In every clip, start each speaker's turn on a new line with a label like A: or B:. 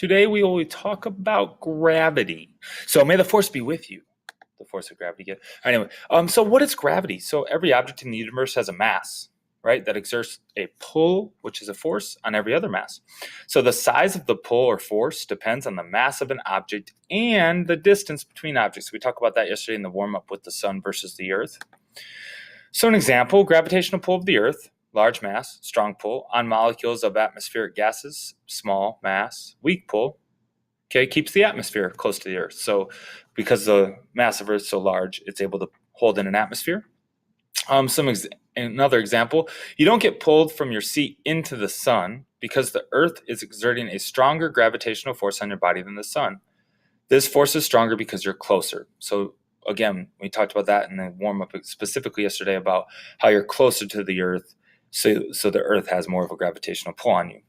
A: Today we will talk about gravity. So may the force be with you. The force of gravity. Again. Anyway, so what is gravity? So every object in the universe has a mass, right? That exerts a pull, which is a force, on every other mass. So the size of the pull or force depends on the mass of an object and the distance between objects. We talked about that yesterday in the warm-up with the sun versus the earth. So an example, gravitational pull of the earth, large mass, strong pull, on molecules of atmospheric gases, small mass, weak pull, okay, keeps the atmosphere close to the earth. So because the mass of earth is so large, it's able to hold in an atmosphere. Another example, you don't get pulled from your seat into the sun because the earth is exerting a stronger gravitational force on your body than the sun. This force is stronger because you're closer. So again, we talked about that in the warm-up specifically yesterday about how you're closer to the earth, so the earth has more of a gravitational pull on you.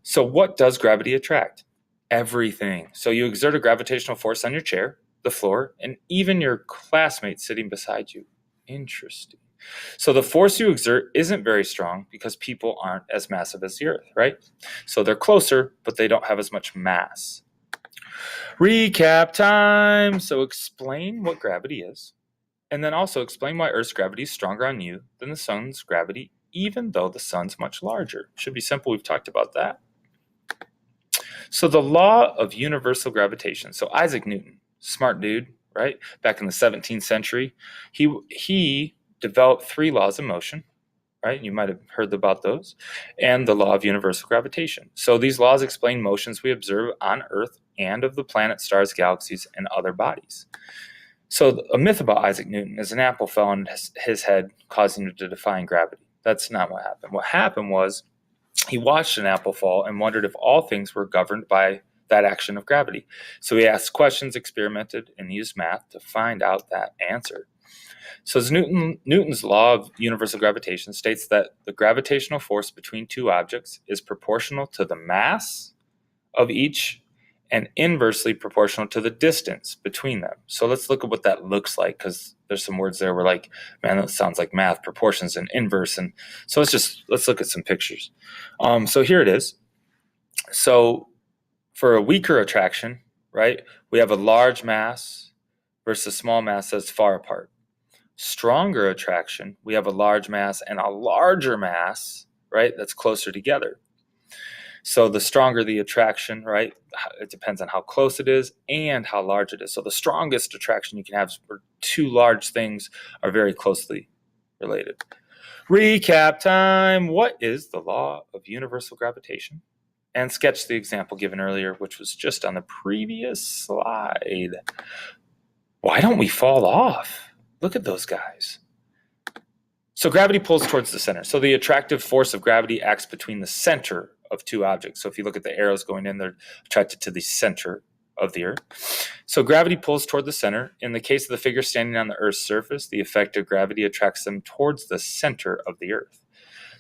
A: So what does gravity attract? Everything. So you exert a gravitational force on your chair, the floor, and even your classmates sitting beside you. Interesting. So the force you exert isn't very strong because people aren't as massive as the earth, right? So they're closer, but they don't have as much mass. Recap time. So explain what gravity is, and then also explain why Earth's gravity is stronger on you than the sun's gravity, even though the sun's much larger. Should be simple. We've talked about that. So the law of universal gravitation. So Isaac Newton, smart dude, right? Back in the 17th century, he developed 3 laws of motion, right? You might have heard about those, and the law of universal gravitation. So these laws explain motions we observe on Earth and of the planets, stars, galaxies, and other bodies. So a myth about Isaac Newton is an apple fell on his head, causing him to defy gravity. That's not what happened. What happened was he watched an apple fall and wondered if all things were governed by that action of gravity. So he asked questions, experimented, and used math to find out that answer. So Newton's law of universal gravitation states that the gravitational force between 2 objects is proportional to the mass of each and inversely proportional to the distance between them. So let's look at what that looks like, because there's some words there where like, man, that sounds like math, proportions and inverse. And so let's look at some pictures. So here it is. So for a weaker attraction, right, we have a large mass versus a small mass that's far apart. Stronger attraction, we have a large mass and a larger mass, right, that's closer together. So the stronger the attraction, right, it depends on how close it is and how large it is. So the strongest attraction you can have is where 2 large things are very closely related. Recap time. What is the law of universal gravitation? And sketch the example given earlier, which was just on the previous slide. Why don't we fall off? Look at those guys. So gravity pulls towards the center. So the attractive force of gravity acts between the center of 2 objects. So if you look at the arrows going in, they're attracted to the center of the Earth. So gravity pulls toward the center. In the case of the figure standing on the Earth's surface, the effect of gravity attracts them towards the center of the Earth.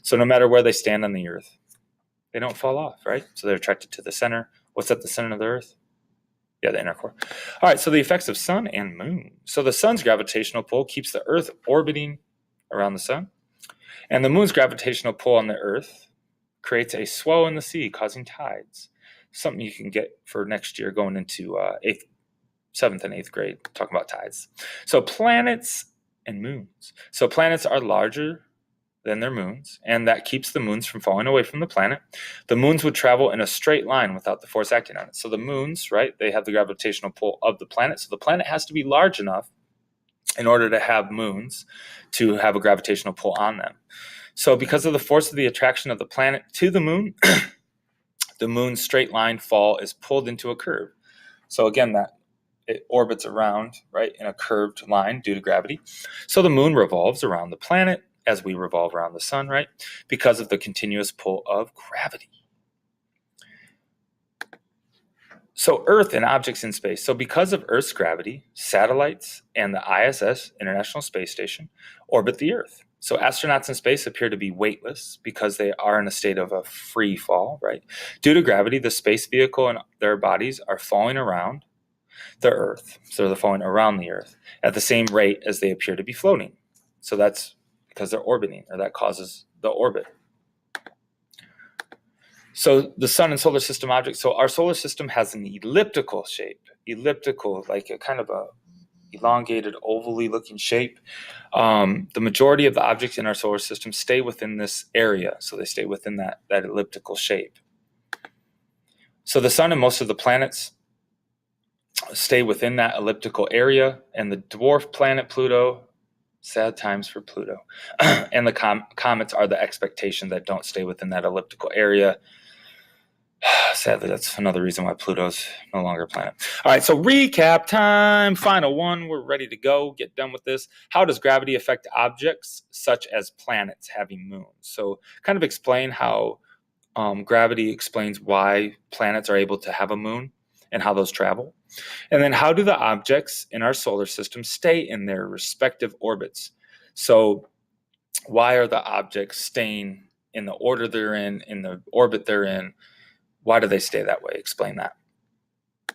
A: So no matter where they stand on the Earth, they don't fall off, right? So they're attracted to the center. What's at the center of the Earth? Yeah, the inner core. All right, so the effects of sun and moon. So the sun's gravitational pull keeps the Earth orbiting around the sun, and the moon's gravitational pull on the Earth creates a swell in the sea, causing tides. Something you can get for next year going into 7th and 8th grade, talking about tides. So planets and moons. So planets are larger than their moons, and that keeps the moons from falling away from the planet. The moons would travel in a straight line without the force acting on it. So the moons, right, they have the gravitational pull of the planet. So the planet has to be large enough in order to have moons to have a gravitational pull on them. So because of the force of the attraction of the planet to the moon, the moon's straight line fall is pulled into a curve. So again, that it orbits around, right, in a curved line due to gravity. So the moon revolves around the planet as we revolve around the sun, right, because of the continuous pull of gravity. So Earth and objects in space. So because of Earth's gravity, satellites and the ISS, International Space Station, orbit the Earth. So astronauts in space appear to be weightless because they are in a state of a free fall, right? Due to gravity, the space vehicle and their bodies are falling around the Earth. So they're falling around the Earth at the same rate as they appear to be floating. So that's because they're orbiting, or that causes the orbit. So the sun and solar system objects. So our solar system has an elliptical shape, like a kind of a elongated, ovally looking shape. The majority of the objects in our solar system stay within this area, so they stay within that elliptical shape. So the sun and most of the planets stay within that elliptical area, and the dwarf planet Pluto, sad times for Pluto, and the comets are the expectation that don't stay within that elliptical area. Sadly, that's another reason why Pluto's no longer a planet. All right, so recap time. Final one. We're ready to go. Get done with this. How does gravity affect objects such as planets having moons? So kind of explain how gravity explains why planets are able to have a moon and how those travel. And then how do the objects in our solar system stay in their respective orbits? So why are the objects staying in the order they're in the orbit they're in? Why do they stay that way? Explain that.